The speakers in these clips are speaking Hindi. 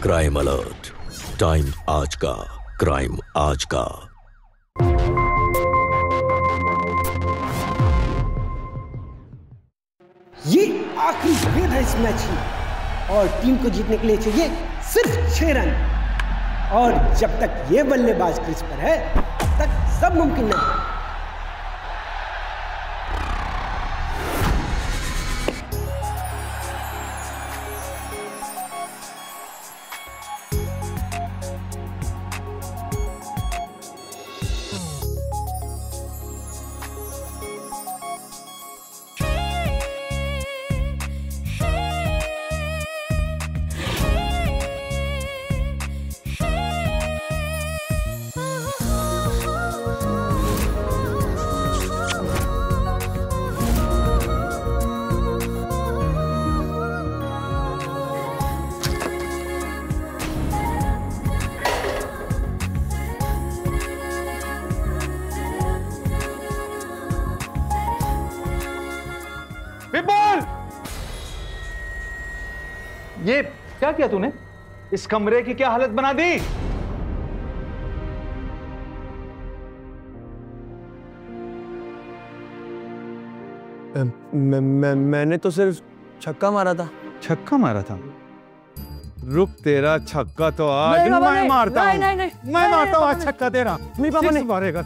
क्राइम अलर्ट, टाइम आज का, क्राइम आज का। ये आखिरी गेंद है इस मैच की और टीम को जीतने के लिए चाहिए सिर्फ 6 रन। और जब तक ये बल्लेबाज क्रीज पर है तब तक सब मुमकिन है। ये क्या किया तूने? इस कमरे की क्या हालत बना दी? मैंने तो सिर्फ छक्का मारा था। छक्का मारा था? रुक, तेरा छक्का तो आज मैं मारता हूँ। मैं मारता हूँ आज छक्का तेरा। पापा ने मारेगा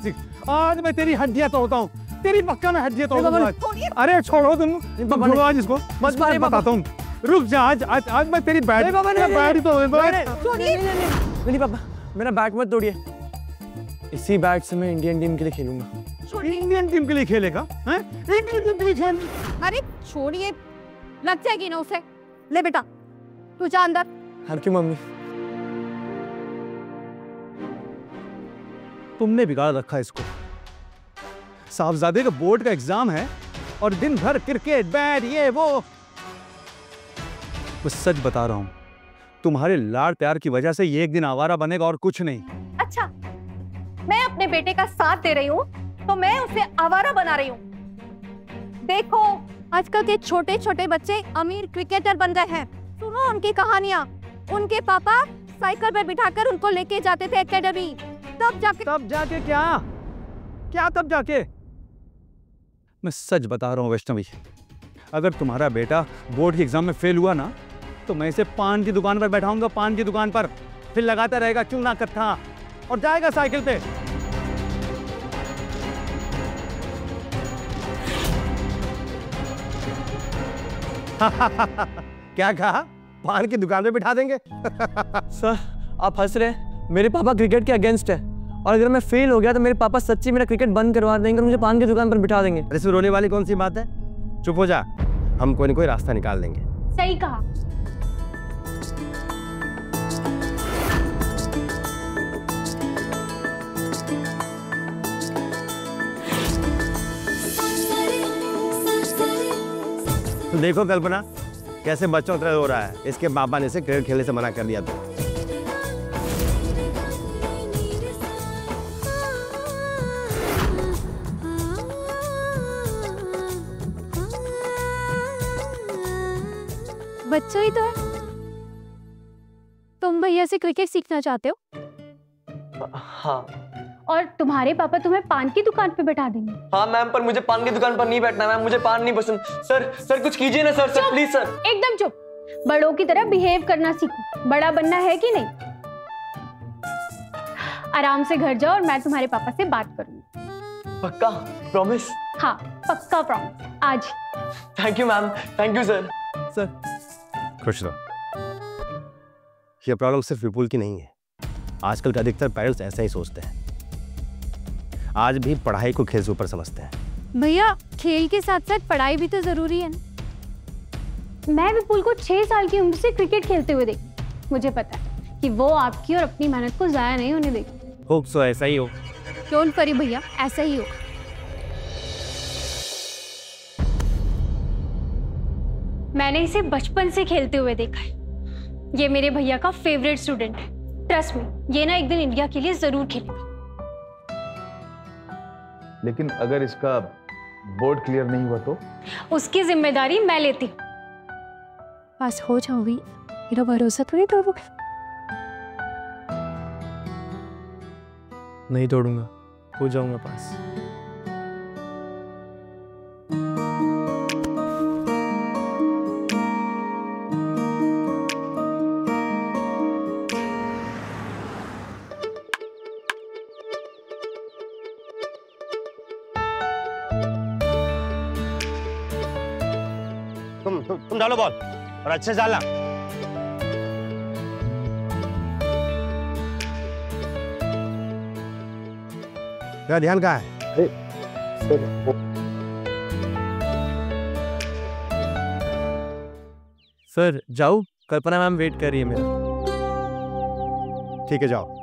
आज मैं तेरी हड्डियां तोड़ता हूँ। तेरी पक्का मैं हड्डियां तोड़ूंगा। अरे छोड़ो तुम, छोड़ो आज इसको। मत मारे, बताता हूँ। रुक जा, आज मैं तेरी बैट ही नहीं पापा, मेरा बैट मत तोड़िए। इसी बैट से मैं इंडियन टीम के लिए खेलूंगा। इंडियन टीम के लिए खेलेगा? इंडियन टीम के लिए खेल? अरे छोड़िए, लग जाएगी ना उसे। ले बेटा, तू जा अंदर। Thank you mummy. तुमने बिगाड़ रखा इसको। साहबजादे का बोर्ड का एग्जाम है और दिन भर क्रिकेट, बैट, ये वो। मैं सच बता रहा हूं, तुम्हारे लाड़ प्यार की वजह से ये एक दिन आवारा बनेगा और कुछ नहीं। अच्छा, मैं अपने बेटे का साथ दे रही हूँ तो मैं उसे आवारा बना रही हूँ। देखो, आजकल के छोटे छोटे बच्चे अमीर क्रिकेटर बन गए हैं। सुनो उनकी कहानियाँ। उनके पापा साइकिल पर बिठाकर उनको लेके जाते थे एकेडमी। तब जाके क्या तब जाके? मैं सच बता रहा हूँ वैष्णवी, अगर तुम्हारा बेटा बोर्ड के एग्जाम में फेल हुआ ना तो मैं इसे पान की दुकान पर बैठाऊंगा, पान की दुकान पर। फिर लगाता रहेगा चूना कट्ठा और जाएगा साइकिल पे। क्या कहा? पान की दुकान पे बिठा देंगे? सर आप हंस रहे हैं, मेरे पापा क्रिकेट के अगेंस्ट है और अगर मैं फेल हो गया तो मेरे पापा सच्ची मेरा क्रिकेट बंद करवा देंगे और मुझे पान की दुकान पर बिठा देंगे। अरे इसमें रोने वाली कौन सी बात है? चुप हो जा, हम कोई न कोई रास्ता निकाल देंगे। सही कहा। देखो कल्पना, कैसे बच्चों तरह हो रहा है। इसके पापा ने इसे क्रिकेट खेलने से मना कर दिया। तो बच्चा ही तो है। तुम भैया से क्रिकेट सीखना चाहते हो? हाँ। और तुम्हारे पापा तुम्हें पान की दुकान पे बैठा देंगे? हाँ मैम, पर मुझे पान की दुकान पर नहीं बैठना मैम, मुझे पान नहीं पसंद। सर कुछ कीजिए ना सर, प्लीज सर। एकदम चुप। बड़ों की तरह बिहेव करना सीखो। बड़ा बनना है कि नहीं? आराम से घर जाओ और मैं तुम्हारे पापा से बात करूंगी। पक्का? प्रॉमिस? हाँ पक्का प्रॉमिस, आज। Thank you ma'am, thank you sir. खुश रहो। ये प्रॉब्लम सिर्फ विपुल की नहीं है, आजकल के अधिकतर पेरेंट्स ऐसा ही सोचते हैं। आज भी पढ़ाई को खेल से ऊपर समझते हैं। भैया, खेल के साथ साथ पढ़ाई भी तो जरूरी है ना। मैं विपुल को 6 साल की उम्र से क्रिकेट खेलते हुए देखी। मुझे पता है कि वो आपकी और अपनी मेहनत को जाया नहीं होने देगी। होप सो ऐसा ही हो। डोंट वरी भैया, ऐसा ही हो। मैंने इसे बचपन से खेलते हुए देखा है। ये मेरे भैया का फेवरेट स्टूडेंट है। ट्रस्ट मी, ये ना एक दिन इंडिया के लिए जरूर खेलेगा। लेकिन अगर इसका बोर्ड क्लियर नहीं हुआ तो? उसकी जिम्मेदारी मैं लेती हूँ। पास हो जाओगी, मेरा भरोसा थोड़ी तोड़ोगे। नहीं तोड़ूंगा, हो जाऊंगा पास। तुम डालो बॉल और अच्छे से डालना। तेरा ध्यान कहाँ है? सर जाऊँ? कल्पना मैम वेट कर रही है मेरा। ठीक है, जाओ।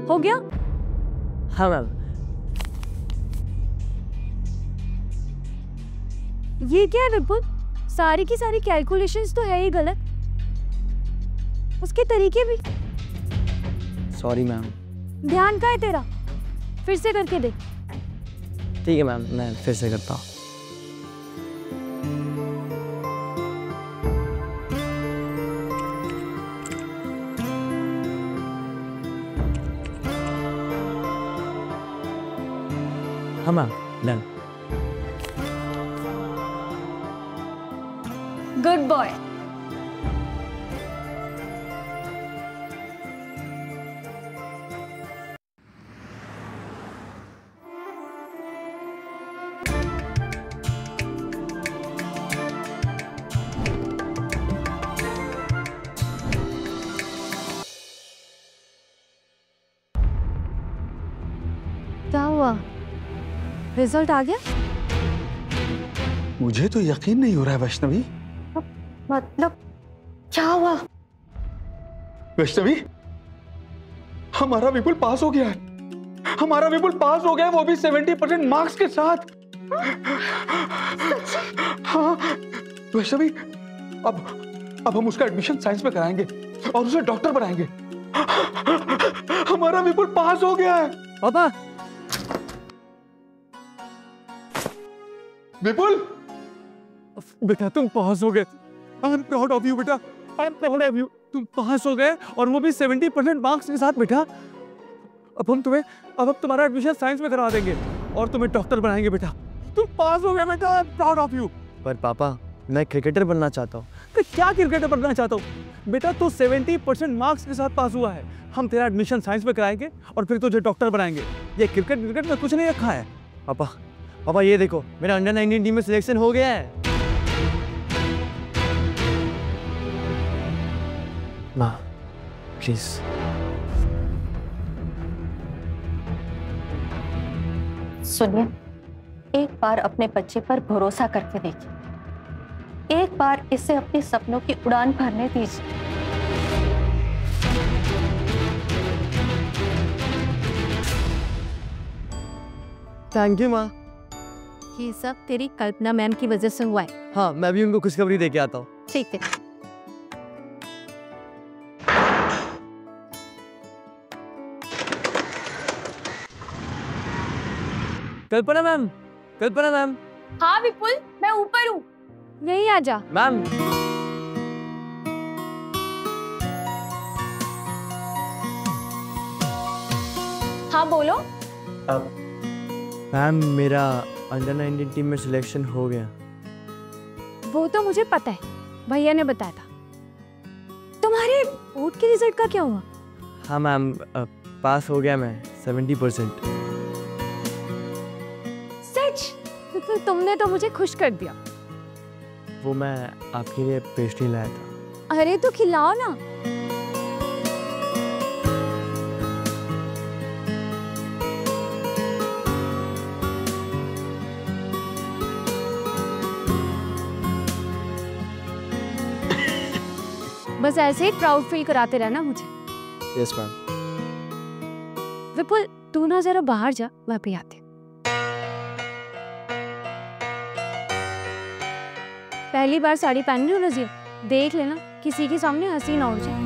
हो गया? हाँ मैम। ये क्या है विपुल? सारी की सारी कैलकुलेशंस तो है ही गलत, उसके तरीके भी। Sorry ma'am. ध्यान का है तेरा? फिर से करके दे। ठीक है मैम, मैं फिर से करता हूँ। हाँ मैम, डन। Good boy. क्या हुआ? रिजल्ट आ गया? मुझे तो यकीन नहीं हो रहा है वैष्णवी। मतलब क्या हुआ? वैष्णवी, हमारा विपुल पास हो गया है। हमारा विपुल पास हो गया है, वो भी 70% मार्क्स के साथ। हाँ वैष्णवी, अब हम उसका एडमिशन साइंस में कराएंगे और उसे डॉक्टर बनाएंगे। हमारा विपुल पास हो गया है। पापा। विपुल, बेटा तुम पास हो गए। I am proud of you बेटा, I am proud of you. तुम पास हो गए और वो भी 70% मार्क्स के साथ बेटा। अब तुम्हारा एडमिशन साइंस में करा देंगे और तुम्हें डॉक्टर बनाएंगे बेटा। तुम पास हो गए बेटा, I am proud of you. पर पापा, मैं क्रिकेटर बनना चाहता हूँ। तो क्या क्रिकेटर बनना चाहता हूँ बेटा? तू 70% मार्क्स के साथ पास हुआ है। हम तेरा एडमिशन साइंस में कराएंगे और फिर तुझे डॉक्टर बनाएंगे। ये क्रिकेट में कुछ नहीं रखा है। पापा ये देखो, मेरा अंडर 19 टीम में सिलेक्शन हो गया है। माँ प्लीज। सुनिए, एक बार अपने बच्चे पर भरोसा करके देखिए। एक बार इसे अपने सपनों की उड़ान भरने दीजिए। थैंक यू माँ। ये सब तेरी कल्पना मैम की वजह से हुआ है। हाँ, मैं भी उनको खुशखबरी दे के आता हूँ। ठीक है। कल्पना मैम, कल्पना मैम। हाँ विपुल, मैं ऊपर हूँ, यहीं आ जा। मैम, हाँ बोलो। मैम मेरा अंडर 19 टीम में सिलेक्शन हो गया। वो तो मुझे पता है, भैया ने बताया था। तुम्हारे बोर्ड के रिजल्ट का क्या हुआ? हाँ मैम, पास हो गया मैं 70%। सच? तो तुमने तो मुझे खुश कर दिया। वो मैं आपके लिए पेस्ट्री लाया था। अरे तो खिलाओ ना। बस ऐसे ही प्राउड फील कराते रहना मुझे। Yes ma'am. विपुल, तू ना जरा बाहर जा, मैं भी आती हूँ। पहली बार साड़ी पहन रही हो नज़ीर, देख लेना किसी के सामने हंसी ना हो जाए।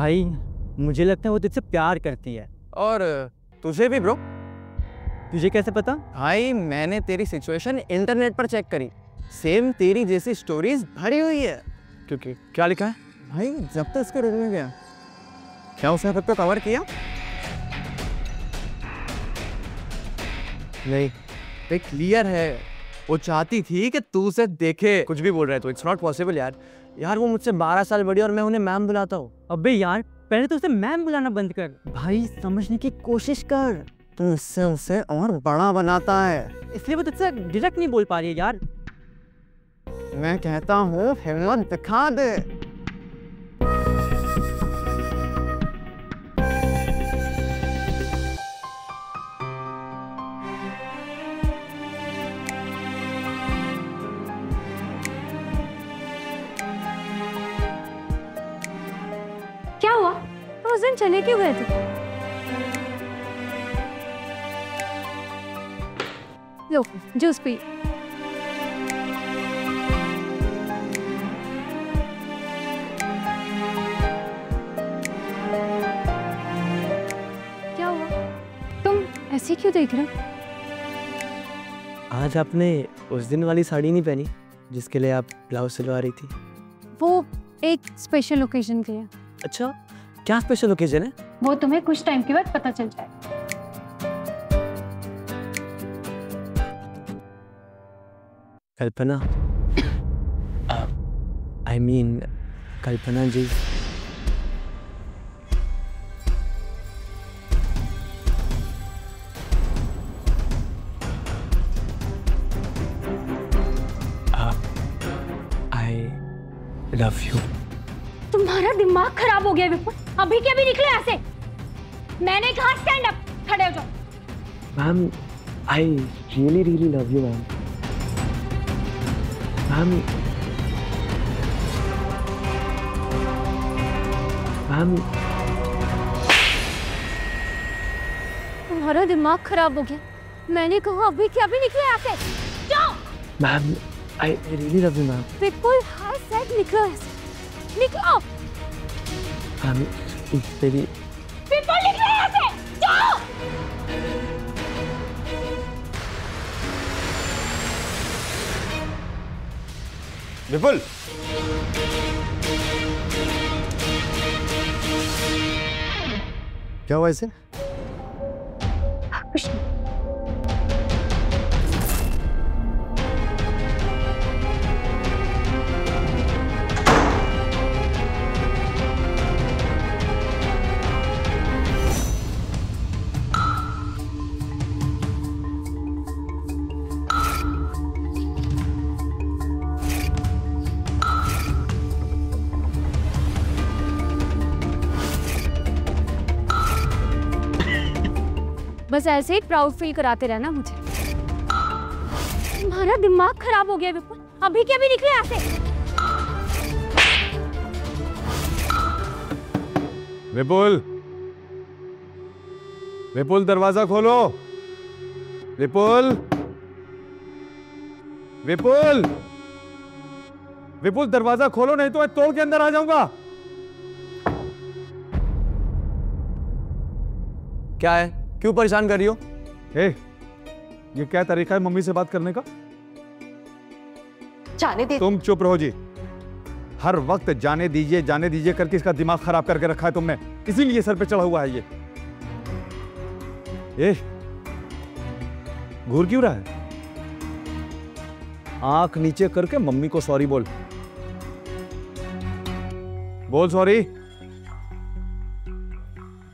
भाई मुझे लगता है वो तुझसे प्यार करती है। और तुझे भी ब्रो। तुझे कैसे पता? भाई मैंने तेरी सिचुएशन इंटरनेट पर चेक करी, सेम तेरी जैसी स्टोरीज भरी हुई है। क्योंकि क्या लिखा है भाई, जब तक इसके रूम में गया क्या उसने खुद को कवर किया? नहीं, ये क्लियर है, वो चाहती थी कि तू उसे देखे। कुछ भी बोल रहे तो इट्स नॉट पॉसिबल यार। यार वो मुझसे 12 साल बड़ी और मैं उन्हें मैम बुलाता हूँ। अबे यार पहले तो उसे मैम बुलाना बंद कर। भाई समझने की कोशिश कर, तू इससे उसे और बड़ा बनाता है, इसलिए वो तुझसे डायरेक्ट नहीं बोल पा रही है यार। मैं कहता हूँ हिम्मत दिखा दे। क्या हुआ? तो उस दिन चले क्यों गए थे? लो जूस पी। क्या हुआ? तुम ऐसे क्यों देख रहे हो? आज आपने उस दिन वाली साड़ी नहीं पहनी जिसके लिए आप ब्लाउज सिलवा रही थी। वो एक स्पेशल ओकेजन के लिए। अच्छा, क्या स्पेशल ओकेजन है? वो तुम्हें कुछ टाइम के बाद पता चल जाए। Kalpana, I mean Kalpana ji. I love you. तुम्हारा दिमाग खराब हो गया विपुल, अभी के अभी निकले यहाँ से। मैंने कहा स्टैंड अप, खड़े हो जाओ। Ma'am I really really love you ma'am. Ma'am तुम्हारा दिमाग खराब हो गया। मैंने कहा अभी के अभी निकले यहाँ से, जाओ। Ma'am I really love you ma'am. Vipul hi said निकलो यहाँ से, निकलो। मैम तेरी विपुल निकलो यहाँ से, जाओ। विपुल, क्या हुआ इसे? कुछ नहीं। बस ऐसे ही प्राउड फील कराते रहना मुझे। तुम्हारा दिमाग खराब हो गया विपुल, अभी के अभी निकले यहाँ से। विपुल, विपुल दरवाजा खोलो। विपुल, विपुल, विपुल दरवाजा खोलो नहीं तो मैं तोड़ के अंदर आ जाऊंगा। क्या है, क्यों परेशान कर रही हो? ये क्या तरीका है मम्मी से बात करने का? जाने दे। तुम चुप रहो जी। हर वक्त जाने दीजिए करके इसका दिमाग खराब करके रखा है तुमने, इसीलिए सर पे चढ़ा हुआ है ये घूर क्यों रहा है? आंख नीचे करके मम्मी को सॉरी बोल। बोल सॉरी।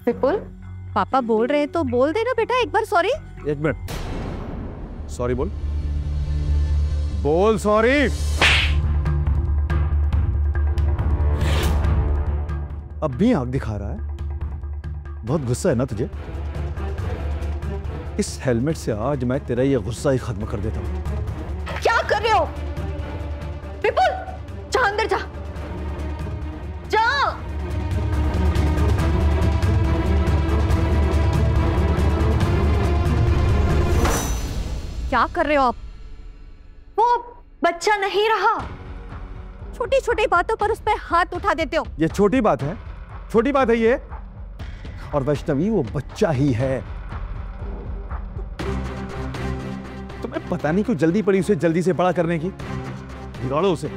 विपुल पापा बोल रहे हैं तो बोल देना बेटा एक बार सॉरी। एक मिनट, सॉरी बोल, बोल सॉरी। अब भी आंख दिखा रहा है, बहुत गुस्सा है ना तुझे? इस हेलमेट से आज मैं तेरा ये गुस्सा ही खत्म कर देता हूं। क्या कर रहे हो विपुल? जा अंदर जा, जा। क्या कर रहे हो आप? वो बच्चा नहीं रहा। छोटी छोटी बातों पर उस पर हाथ उठा देते हो। ये छोटी बात है? छोटी बात है ये। और वैष्णवी वो बच्चा ही है। तुम्हें पता नहीं क्यों जल्दी पड़ी उसे जल्दी से बड़ा करने की। बिगाड़ो उसे।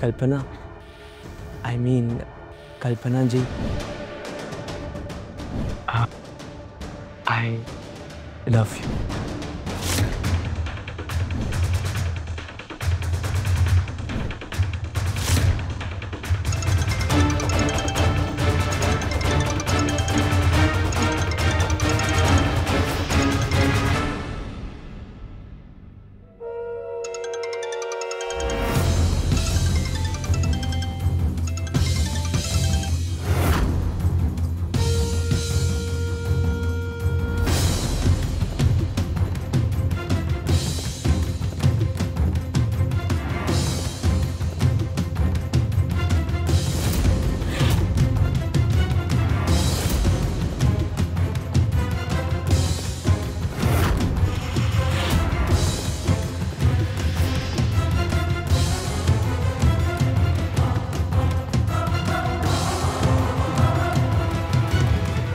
Kalpana, I mean Kalpana ji, I love you.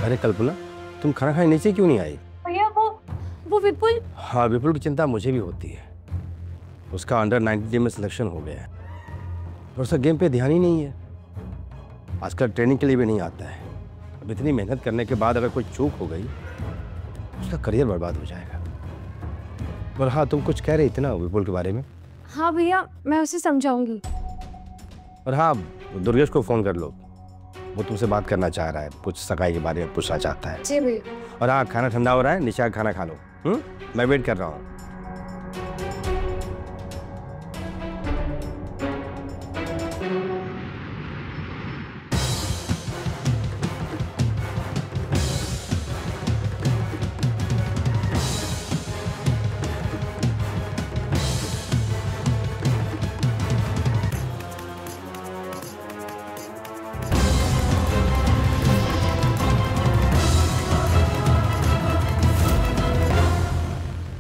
अरे कल्पना, तुम खाना खाने नीचे क्यों नहीं आई? भैया वो विपुल। हाँ, विपुल की चिंता मुझे भी होती है। उसका अंडर 19 में सिलेक्शन हो गया है और उसका गेम पे ध्यान ही नहीं है। आजकल ट्रेनिंग के लिए भी नहीं आता है। अब इतनी मेहनत करने के बाद अगर कोई चूक हो गई उसका करियर बर्बाद हो जाएगा। पर हाँ, तुम कुछ कह रही थी ना विपुल के बारे में? हाँ भैया, मैं उसे समझाऊंगी। और हाँ, दुर्गेश को फोन कर लो, वो तुमसे बात करना चाह रहा है, कुछ सगाई के बारे में पूछना चाहता है। जी भैया। और हाँ, खाना ठंडा हो रहा है, नीचे आकर खाना खा लो। मैं वेट कर रहा हूँ।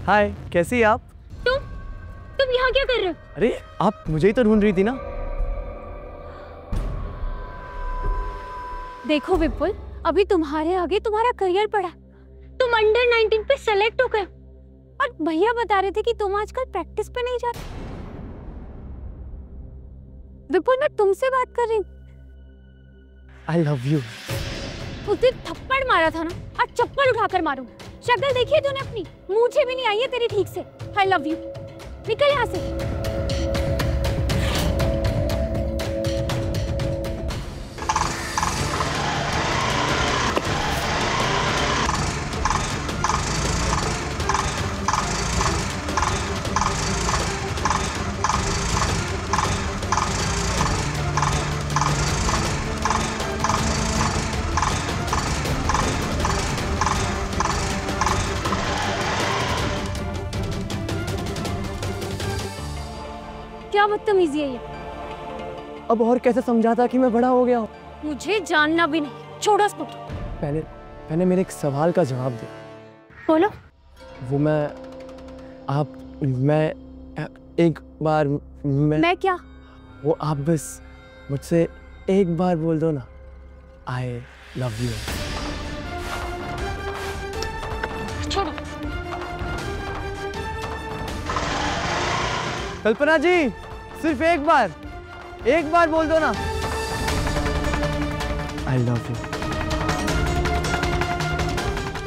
हाय, कैसी हैं आप? तुम यहाँ क्या कर रहे हो? अरे आप मुझे ही तो ढूंढ रही थी ना। देखो विपुल, अभी तुम्हारे आगे तुम्हारा करियर पड़ा। तुम अंडर 19 पे सेलेक्ट हो गए और भैया बता रहे थे कि तुम आजकल प्रैक्टिस पे नहीं जाते। विपुल, मैं तुमसे बात कर रही हूँ। आई लव यू। उस दिन थप्पड़ मारा था ना, आज चप्पल उठाकर मारूं। शक्ल देखी है तूने अपनी? मुझे भी नहीं आई है तेरी ठीक से। आई लव यू। निकल यहाँ से। क्या बदतमीजी है ये? अब और कैसे समझाता कि मैं बड़ा हो गया हूँ? मुझे जानना भी नहीं। छोड़ो इसको। पहले मेरे एक सवाल का जवाब दो। बोलो। वो मैं एक बार मैं क्या? वो आप बस मुझसे एक बार बोल दो ना, आई लव यू। छोड़ो। कल्पना जी, सिर्फ एक बार बोल दो ना, आई लव यू।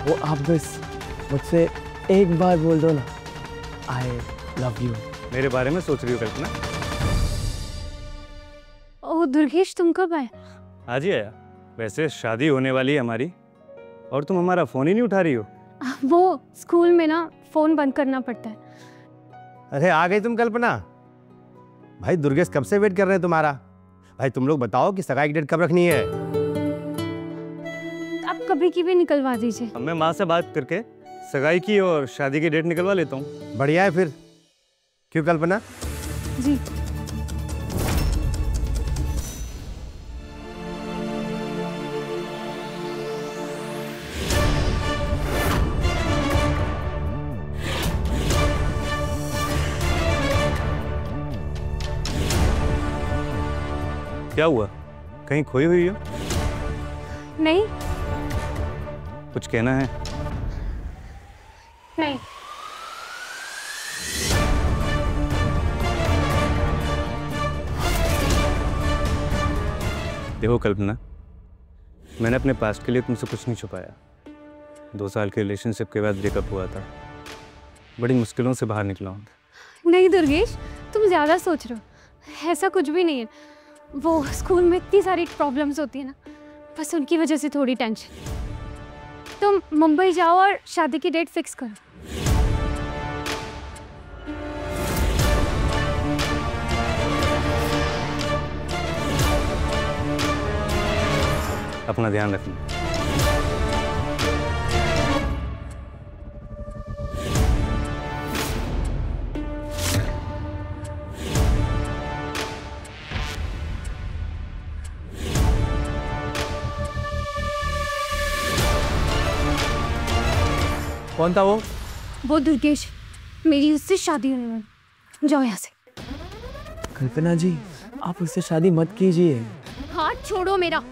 वो आप बस मुझसे एक बार बोल दो ना, आई लव यू। मेरे बारे में सोच रही हो कल्पना? ओ दुर्गेश, तुम कब आए? आज ही आया। वैसे शादी होने वाली है हमारी और तुम हमारा फोन ही नहीं उठा रही हो। वो स्कूल में ना फोन बंद करना पड़ता है। अरे आ गई तुम कल्पना। भाई दुर्गेश कब से वेट कर रहे हैं तुम्हारा। भाई तुम लोग बताओ कि सगाई की डेट कब रखनी है। आप कभी की भी निकलवा दीजिए। अब मैं माँ से बात करके सगाई की और शादी की डेट निकलवा लेता हूँ। बढ़िया है फिर। क्यों कल्पना? जी। क्या हुआ, कहीं खोई हुई हो? नहीं कुछ कहना है? नहीं। देखो कल्पना, मैंने अपने पास्ट के लिए तुमसे कुछ नहीं छुपाया। 2 साल के रिलेशनशिप के बाद ब्रेकअप हुआ था। बड़ी मुश्किलों से बाहर निकला हूँ। नहीं दुर्गेश, तुम ज़्यादा सोच रहे हो। ऐसा कुछ भी नहीं है। वो स्कूल में इतनी सारी प्रॉब्लम्स होती है ना, बस उनकी वजह से थोड़ी टेंशन। तुम मुंबई जाओ और शादी की डेट फिक्स करो। अपना ध्यान रखना। कौन था वो? वो दुर्गेश, मेरी उससे शादी होने वाली। जाओ यहाँ से। कल्पना जी, आप उससे शादी मत कीजिए। हाथ छोड़ो मेरा।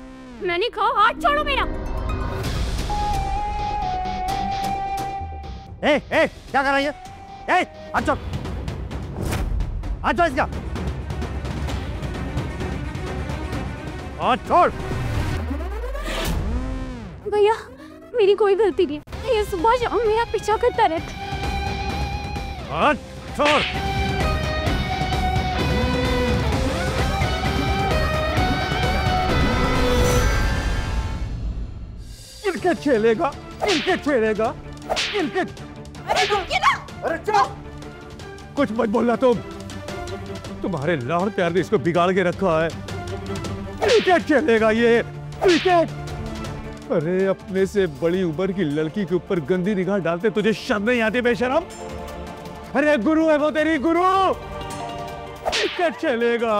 मैंने कहा हाथ छोड़ो मेरा। क्या कर रही है? हाथ छोड़, हाथ छोड़ इसका, हाथ छोड़। भैया, मेरी कोई गलती नहीं है। ये सुबह शाम मेरा पीछा करता रहता। हाथ छोड़। इनके खेलेगा, इनके खेलेगा, इनके। अरे रुकिए ना। अरे चलो, कुछ मत बोलना तुम। तुम्हारे लाड़ प्यार ने इसको बिगाड़ के रखा है। क्रिकेट खेलेगा ये, क्रिकेट। अरे अपने से बड़ी उम्र की लड़की के ऊपर गंदी निगाह डालते तुझे शर्म नहीं आती बेशरम? अरे गुरु है वो तेरी, गुरु। क्रिकेट खेलेगा,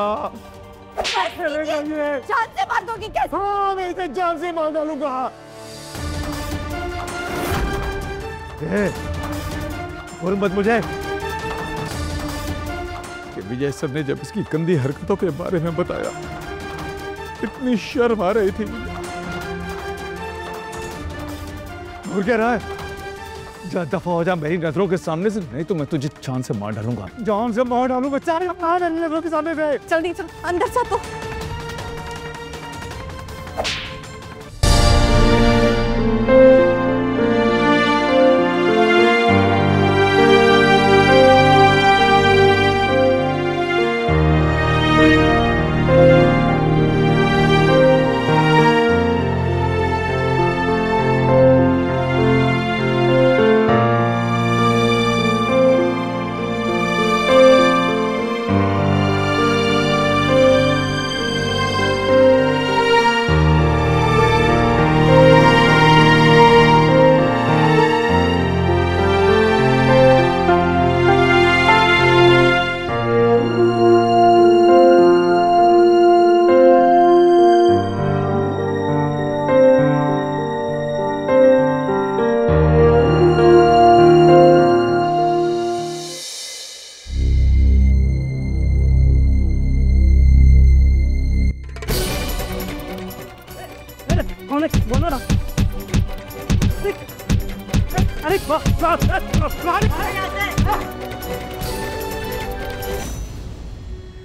खेलेगा ये। जान से मार दोगी कैसे? हाँ, मैं इसे जान से मार डालूंगा। और मत मुझे कि विजय सर ने जब इसकी गंदी हरकतों के बारे में बताया, इतनी शर्म आ रही थी मुझे। और क्या रहा है? जा दफा हो जा मेरी नजरों के सामने से, नहीं तो मैं तुझे जान से मार डालूंगा। जान से मार डालूंगा। चार नजरों के सामने से। जल्दी चल, अंदर जा तो।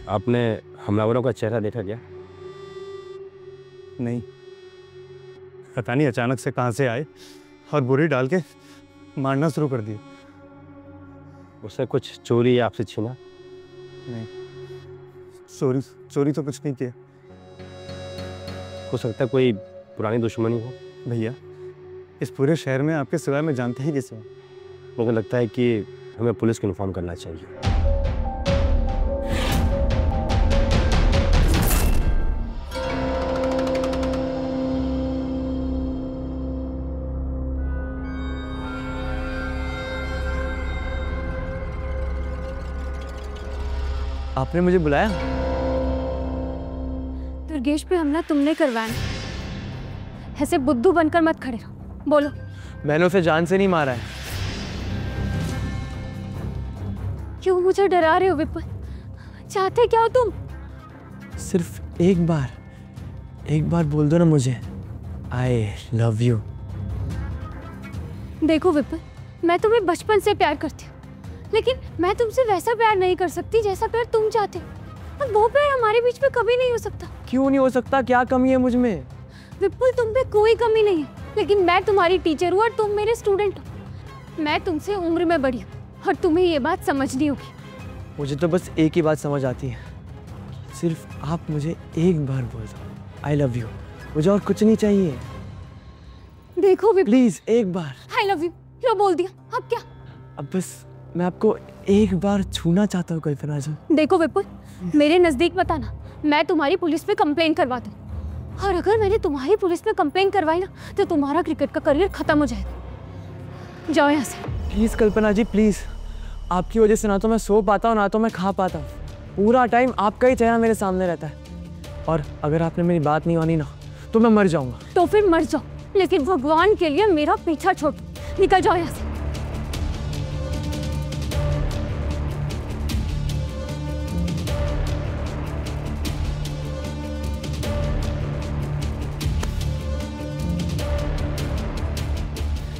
आपने हमलावरों का चेहरा देखा क्या? नहीं। पता नहीं अचानक से कहाँ से आए और बुरी डाल के मारना शुरू कर दिए। उससे कुछ चोरी या आपसे छीना? नहीं, चोरी तो कुछ नहीं किया। हो सकता है कोई पुरानी दुश्मनी हो। भैया, इस पूरे शहर में आपके सिवाय मैं जानते ही किसे? मुझे लगता है कि हमें पुलिस को इन्फॉर्म करना चाहिए। आपने मुझे बुलाया? दुर्गेश पे हमला तुमने करवाया, ऐसे बुद्धू बनकर मत खड़े रहो, बोलो। मैंने उसे जान से नहीं मारा है। क्यों मुझे डरा रहे हो विपुल? चाहते क्या हो तुम? सिर्फ एक बार बोल दो ना मुझे, आई लव यू। देखो विपुल, मैं तुम्हें बचपन से प्यार करती हूँ, लेकिन मैं तुमसे वैसा प्यार नहीं कर सकती जैसा प्यार तुम चाहते हो। और वो प्यार हमारे बीच में कभी नहीं हो सकता। क्यों नहीं हो सकता? क्या कमी है मुझ में? विपुल, तुम पे कोई कमी नहीं है, लेकिन मैं तुम्हारी टीचर हूँ और तुम मेरे स्टूडेंट हो। मैं तुमसे उम्र में बड़ी हूँ और तुम्हें ये बात समझनी होगी। मुझे तो बस एक ही बात समझ आती है, सिर्फ आप मुझे एक बार बोल दो आई लव यू, मुझे और कुछ नहीं चाहिए। देखो विपुल, प्लीज एक बार। आई लव यू, लो बोल दिया, अब क्या? अब बस मैं आपको एक बार छूना चाहता हूँ कल्पना जी। देखो विपुल, मेरे नजदीक मत आना, मैं तुम्हारी पुलिस में कंप्लेन करवा दूँ। और अगर मैंने तुम्हारी पुलिस में कंप्लेन करवाई ना, तो तुम्हारा क्रिकेट का करियर खत्म हो जाएगा। जाओ यहाँ से। Please Kalpana ji, please. आपकी वजह से ना तो मैं सो पाता हूँ ना तो मैं खा पाता हूँ। पूरा टाइम आपका ही चेहरा मेरे सामने रहता है, और अगर आपने मेरी बात नहीं मानी ना तो मैं मर जाऊंगा। तो फिर मर जाओ, लेकिन भगवान के लिए मेरा पीछा छोड़, निकल जाओ यहाँ से।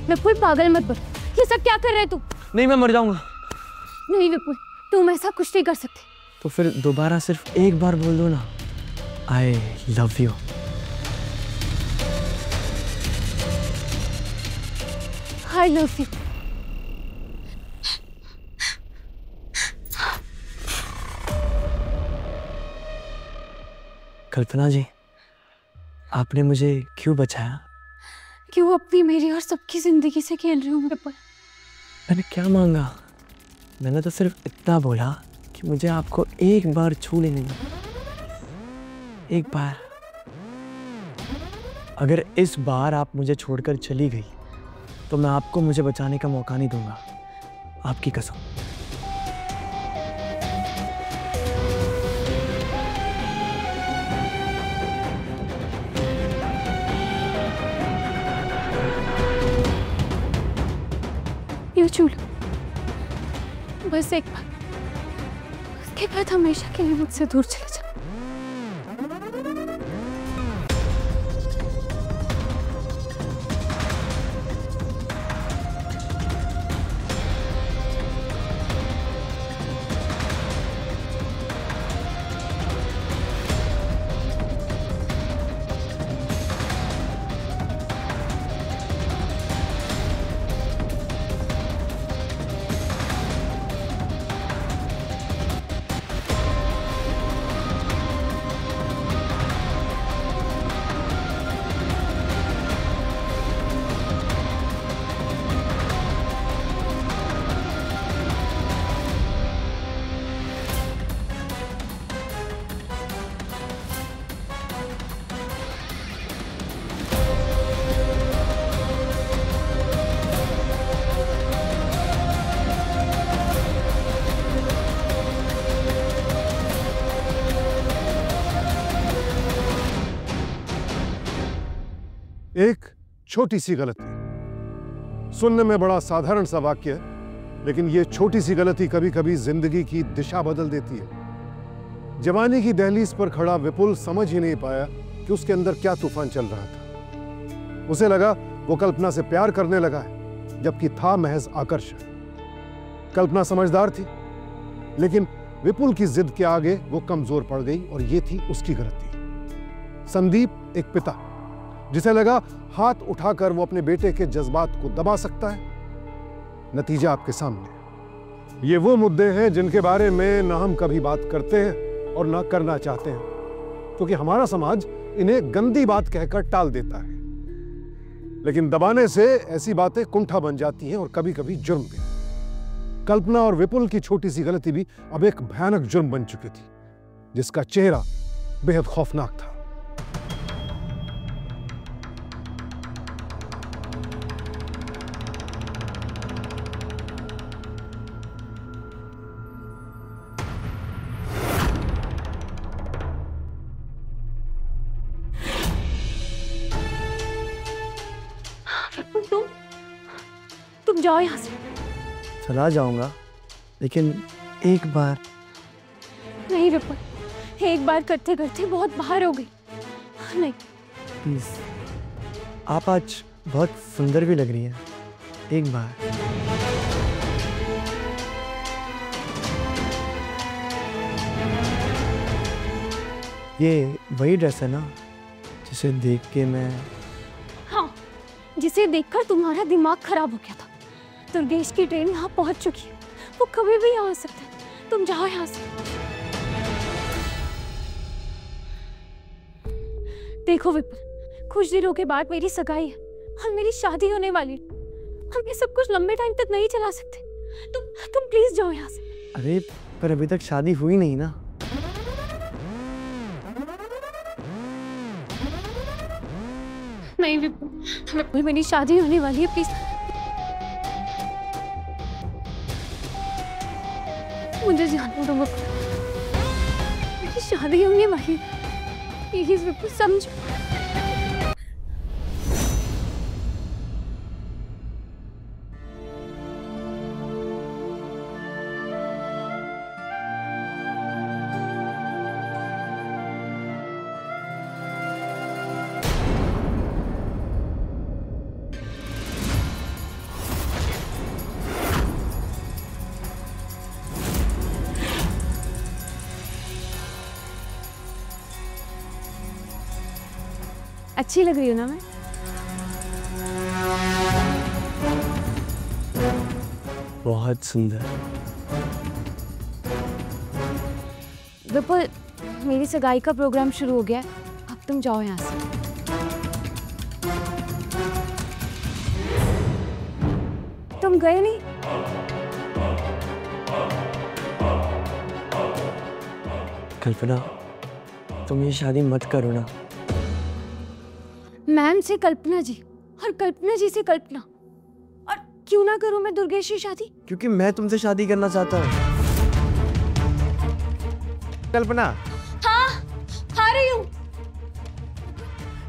विपुल, पागल मत बनो, ये सब क्या कर रहे तुम? नहीं, मैं मर जाऊंगा। नहीं विपुल, तुम ऐसा कुछ नहीं कर सकते। तो फिर दोबारा सिर्फ एक बार बोल दो ना, I love you. I love you. Kalpana ji, आपने मुझे क्यों बचाया? क्यों अपनी, मेरी और सबकी जिंदगी से खेल रही हूँ विपुल? मैंने क्या मांगा? मैंने तो सिर्फ इतना बोला कि मुझे आपको एक बार छू लेने दो, एक बार। अगर इस बार आप मुझे छोड़कर चली गई तो मैं आपको मुझे बचाने का मौका नहीं दूंगा, आपकी कसम। ये छू लो, बस एक बार, उसके बाद हमेशा के लिए मुझसे दूर चले जाओ। एक छोटी सी गलती, सुनने में बड़ा साधारण सा वाक्य है, लेकिन यह छोटी सी गलती कभी कभी जिंदगी की दिशा बदल देती है। जवानी की दहलीज पर खड़ा विपुल समझ ही नहीं पाया कि उसके अंदर क्या तूफान चल रहा था। उसे लगा वो कल्पना से प्यार करने लगा है, जबकि था महज आकर्षण। कल्पना समझदार थी, लेकिन विपुल की जिद के आगे वो कमजोर पड़ गई और ये थी उसकी गलती। संदीप एक पिता जिसे लगा हाथ उठाकर वो अपने बेटे के जज्बात को दबा सकता है। नतीजा आपके सामने। ये वो मुद्दे हैं जिनके बारे में ना हम कभी बात करते हैं और ना करना चाहते हैं, क्योंकि हमारा समाज इन्हें गंदी बात कहकर टाल देता है। लेकिन दबाने से ऐसी बातें कुंठा बन जाती हैं और कभी कभी जुर्म भी। कल्पना और विपुल की छोटी सी गलती भी अब एक भयानक जुर्म बन चुकी थी, जिसका चेहरा बेहद खौफनाक था। तुम जाओ यहाँ से। चला जाऊंगा, लेकिन एक बार। नहीं विपुल, एक बार करते करते बहुत बाहर हो गई। नहीं प्लीज, आप आज बहुत सुंदर भी लग रही हैं, एक बार। ये वही ड्रेस है ना जिसे देख के मैं। हाँ, जिसे देखकर तुम्हारा दिमाग खराब हो गया था। दुर्गेश की ट्रेन यहाँ पहुंच चुकी है, वो कभी भी आ सकता है। तुम जाओ यहाँ से। देखो विपुल, कुछ दिनों के बाद मेरी सगाई है और मेरी शादी होने वाली है। हम ये सब कुछ लंबे टाइम तक नहीं चला सकते। तुम प्लीज जाओ यहाँ से। अरे पर अभी तक शादी हुई नहीं ना। नहीं विपुल, मेरी शादी होने वाली है, प्लीज मुझे जाने दो। मेरी शादी होने वाली है, प्लीज विपुल समझो। अच्छी लग रही हूँ ना मैं? बहुत सुंदर। विपुल, मेरी सगाई का प्रोग्राम शुरू हो गया है, अब तुम जाओ यहाँ से। तुम गए नहीं? कल्पना, तुम ये शादी मत करो ना। मैम से कल्पना जी और कल्पना जी से कल्पना, और क्यों ना करूं मैं दुर्गेश की शादी? क्योंकि मैं तुमसे शादी करना चाहता हूँ। कल्पना। हाँ, आ रही हूँ।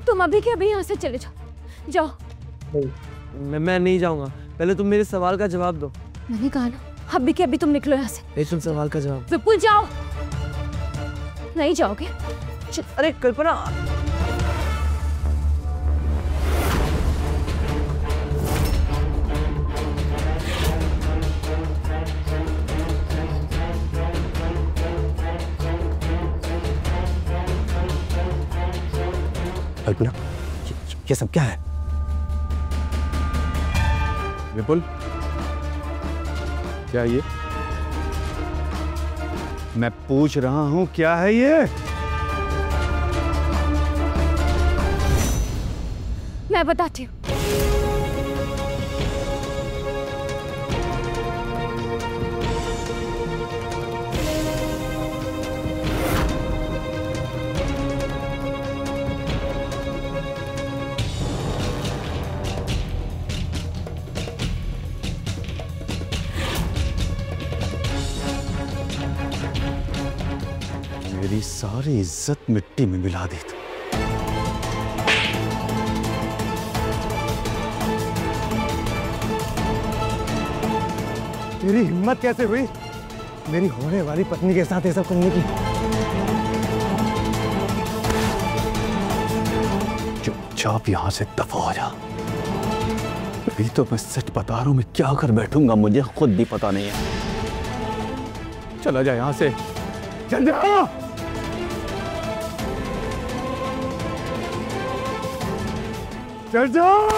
तुम अभी के अभी यहाँ से चले जाओ। जाओ। मैं नहीं जाऊंगा, पहले तुम मेरे सवाल का जवाब दो। मैंने कहा ना, अभी के अभी तुम निकलो यहाँ से। नहीं, तुम सवाल का जवाब। विपुल जाओ। नहीं जाओगे? अरे कल्पना। कल्पना, ये सब क्या है? विपुल, क्या ये? मैं पूछ रहा हूं क्या है ये? मैं बताती हूँ। मेरी सारी इज्जत मिट्टी में मिला दी तू। तेरी हिम्मत कैसे हुई मेरी होने वाली पत्नी के साथ ये सब करने की? चुपचाप यहां से दफा हो जा। अभी तो मैं सच बता रहा हूं, मैं क्या कर बैठूंगा मुझे खुद भी पता नहीं है। चला जा यहां से, चल जा। चल जाओ।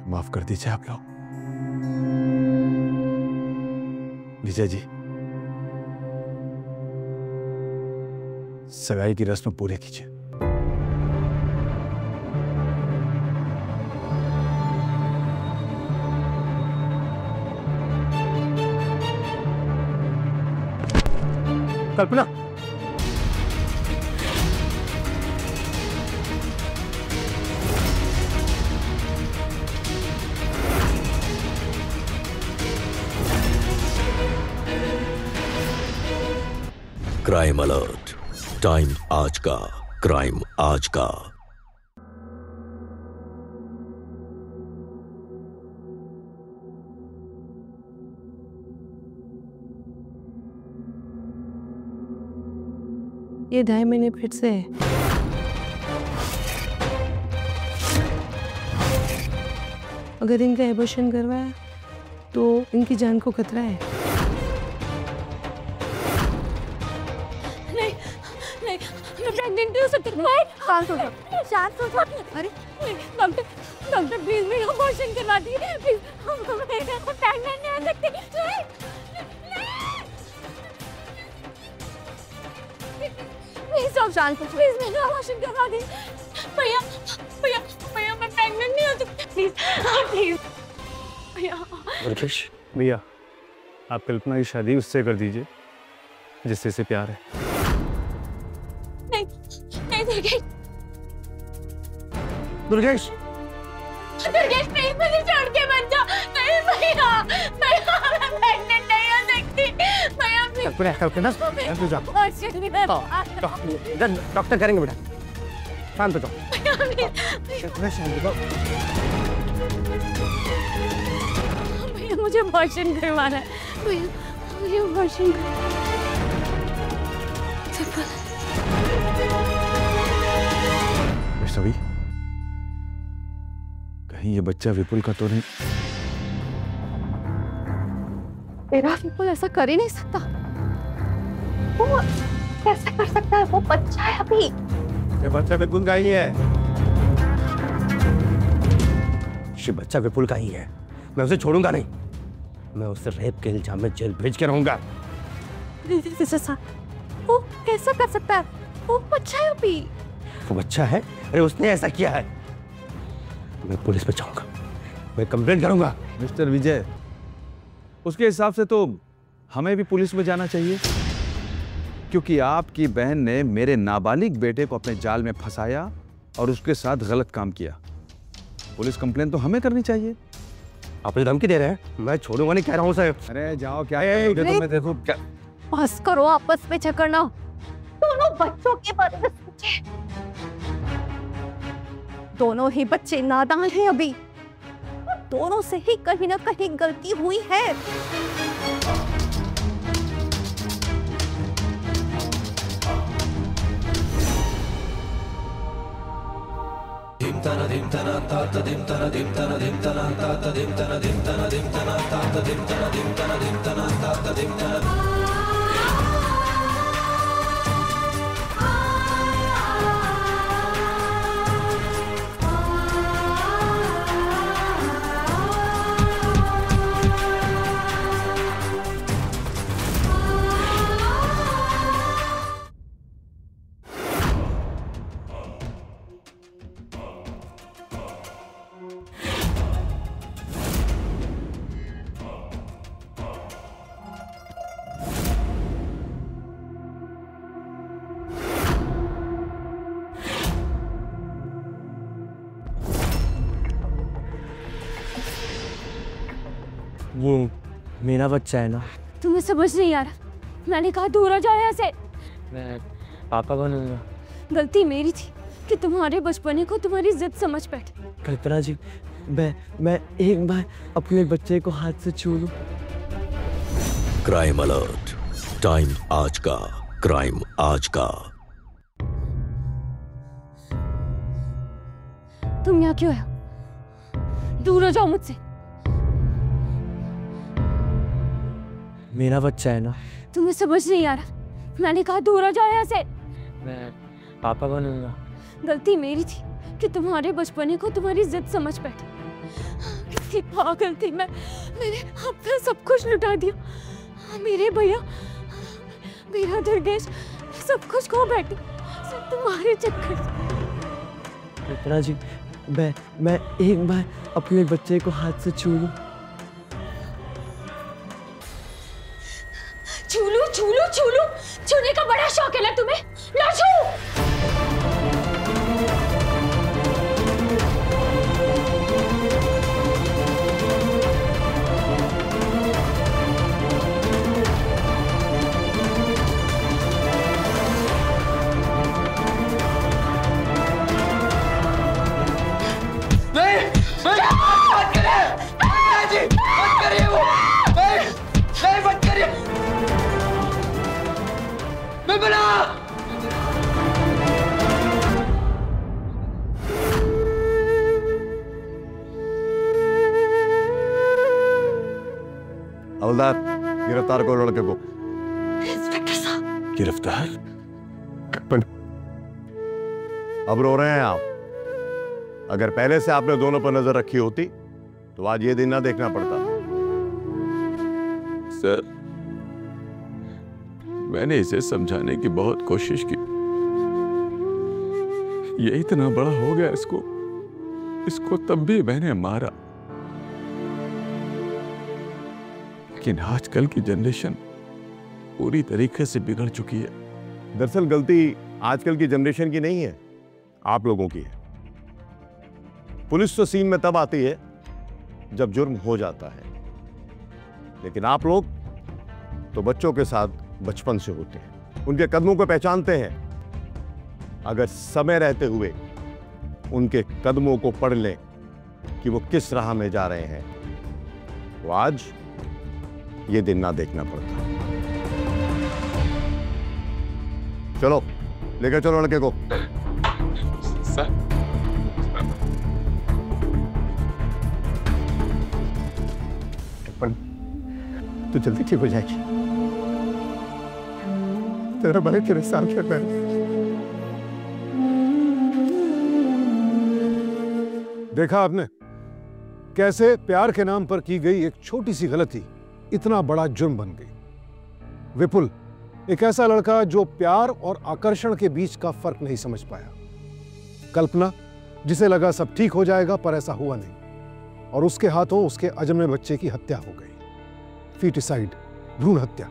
माफ कर दीजिए आप लोग। विजय जी, सगाई की रस्म पूरे कीजिए। कल्पना, क्राइम अलर्ट, टाइम आज का, क्राइम आज का। ये 2.5 महीने फिर से है। अगर इनका एबॉर्शन करवाया तो इनकी जान को खतरा है। नहीं नहीं, मैं प्रेग्नेंट नहीं हो सकती। शांत हो जाओ, शांत हो जाओ। अरे डॉक्टर, डॉक्टर प्लीज मेरा अबॉर्शन करवा दीजिए प्लीज। मैं प्रेग्नेंट नहीं हो सकती। प्लीज सब शांत हो, प्लीज मेरा अबॉर्शन करवा दीजिए। भैया भैया भैया, मैं प्रेग्नेंट नहीं हो सकती। प्लीज प्लीज भैया। दुर्गेश, भैया, आप कल्पना की शादी उससे कर दीजिए जिससे इसे प्यार है। नहीं नहीं दुर्गेश, दुर्गेश, दुर्गेश प्लीज मुझे छोड़ के मत जाओ। नहीं भैया, भैया मैं प्रेग्नेंट नहीं हो सकती। भैया प्लीज। कल्पना, कल्पना, शांत हो जाओ। डॉक्टर करेंगे बेटा, शांत हो जाओ। कल्पना, शांत हो जाओ। भैया मुझे अबॉर्शन करवाना है। भैया मुझे अबॉर्शन वैष्णवी, कहीं ये बच्चा विपुल का तो नहीं? मेरा विपुल ऐसा कर ही नहीं सकता। वो कैसे कर सकता है? वो बच्चा है अभी। ये बच्चा विपुल का ही है। ये बच्चा विपुल का ही है। मैं उसे छोड़ूंगा नहीं। मैं उसे रेप के इल्जाम में जेल भेज के रहूंगा। वो कैसा कर सकता है? वो बच्चा है अभी। वो बच्चा है? अरे उसने ऐसा किया है। मैं पुलिस पे जाऊंगा, मैं कंप्लेंट करूंगा। मिस्टर विजय, उसके हिसाब से तो हमें भी पुलिस में जाना चाहिए, क्योंकि आपकी बहन ने मेरे नाबालिग बेटे को अपने जाल में फंसाया और उसके साथ गलत काम किया। पुलिस कंप्लेंट तो हमें करनी चाहिए। आप मुझे धमकी दे रहे हैं? मैं छोड़ूंगा नहीं कह रहा हूँ सर। अरे जाओ, क्या मैं देखो क्या। बस करो आपस में झगड़ना। दोनों बच्चों के बारे में सोचे। दोनों ही बच्चे नादान हैं अभी। दोनों से ही कहीं ना कहीं गलती हुई है। वो मेरा बच्चा है ना। तुम्हें समझ नहीं आ रहा। मैंने कहा दूर हो जाओ यहाँ से। मैं पापा को नहीं। गलती मेरी थी कि तुम्हारे बचपने को तुम्हारी जिद समझ बैठे। कल्पना जी, मैं एक बार अपने बच्चे को हाथ से छू लूं। क्राइम अलर्ट, टाइम आज का, क्राइम आज का। तुम यहाँ क्यों हो? दूर हो जाओ मुझसे। मेरा बच्चा है ना। तुम्हें समझ नहीं आ रहा, मैंने कहा दूर हो जाओ यहाँ से। मैं पापा बनूंगा। गलती मेरी थी कि तुम्हारे बचपने को तुम्हारी जिद समझ बैठी। कितनी पागल थी मैंने अपना सब कुछ लुटा दिया। मेरे भैया, मेरा दुर्गेश, सब कुछ खो बैठी सब तुम्हारे चक्कर से। इतना जी, मैं एक बार अपने बच्चे को हाथ से छू लूं। छू लूं, छूने का बड़ा शौक है ना तुम्हें? लो छू। हवलदार, गिरफ्तार करो लड़के को। इंस्पेक्टर साहब। गिरफ्तार? अब रो रहे हैं आप? अगर पहले से आपने दोनों पर नजर रखी होती तो आज ये दिन ना देखना पड़ता। सर, मैंने इसे समझाने की बहुत कोशिश की। ये इतना बड़ा हो गया, इसको तब भी मैंने मारा। लेकिन आजकल की जनरेशन पूरी तरीके से बिगड़ चुकी है। दरअसल गलती आजकल की जनरेशन की नहीं है, आप लोगों की है। पुलिस तो सीन में तब आती है जब जुर्म हो जाता है, लेकिन आप लोग तो बच्चों के साथ बचपन से होते हैं, उनके कदमों को पहचानते हैं। अगर समय रहते हुए उनके कदमों को पढ़ लें कि वो किस राह में जा रहे हैं, तो आज ये दिन ना देखना पड़ता। चलो लेकर चलो लड़के को। सर, तू जल्दी ठीक हो जाएगी। तेरा भाई तेरे साथ खेल रहा है। देखा आपने कैसे प्यार के नाम पर की गई एक छोटी सी गलती इतना बड़ा जुर्म बन गई। विपुल एक ऐसा लड़का जो प्यार और आकर्षण के बीच का फर्क नहीं समझ पाया। कल्पना जिसे लगा सब ठीक हो जाएगा, पर ऐसा हुआ नहीं, और उसके हाथों उसके अजन्मे बच्चे की हत्या हो गई। फीटिसाइड, भ्रूण हत्या,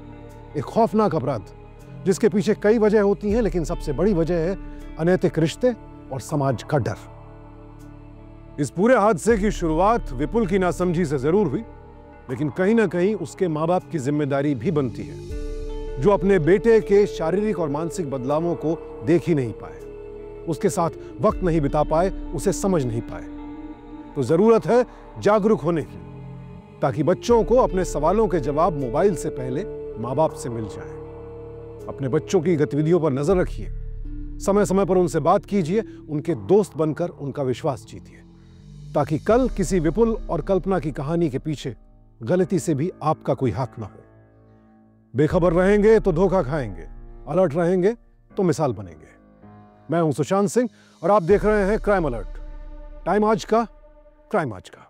एक खौफनाक अपराध जिसके पीछे कई वजह होती हैं, लेकिन सबसे बड़ी वजह है अनैतिक रिश्ते और समाज का डर। इस पूरे हादसे की शुरुआत विपुल की नासमझी से जरूर हुई, लेकिन कहीं ना कहीं उसके माँ बाप की जिम्मेदारी भी बनती है, जो अपने बेटे के शारीरिक और मानसिक बदलावों को देख ही नहीं पाए, उसके साथ वक्त नहीं बिता पाए, उसे समझ नहीं पाए। तो जरूरत है जागरूक होने की, ताकि बच्चों को अपने सवालों के जवाब मोबाइल से पहले माँ बाप से मिल जाए। अपने बच्चों की गतिविधियों पर नजर रखिए, समय समय पर उनसे बात कीजिए, उनके दोस्त बनकर उनका विश्वास जीतिए, ताकि कल किसी विपुल और कल्पना की कहानी के पीछे गलती से भी आपका कोई हाथ ना हो। बेखबर रहेंगे तो धोखा खाएंगे, अलर्ट रहेंगे तो मिसाल बनेंगे। मैं हूं सुशांत सिंह और आप देख रहे हैं क्राइम अलर्ट। टाइम आज का, क्राइम आज का।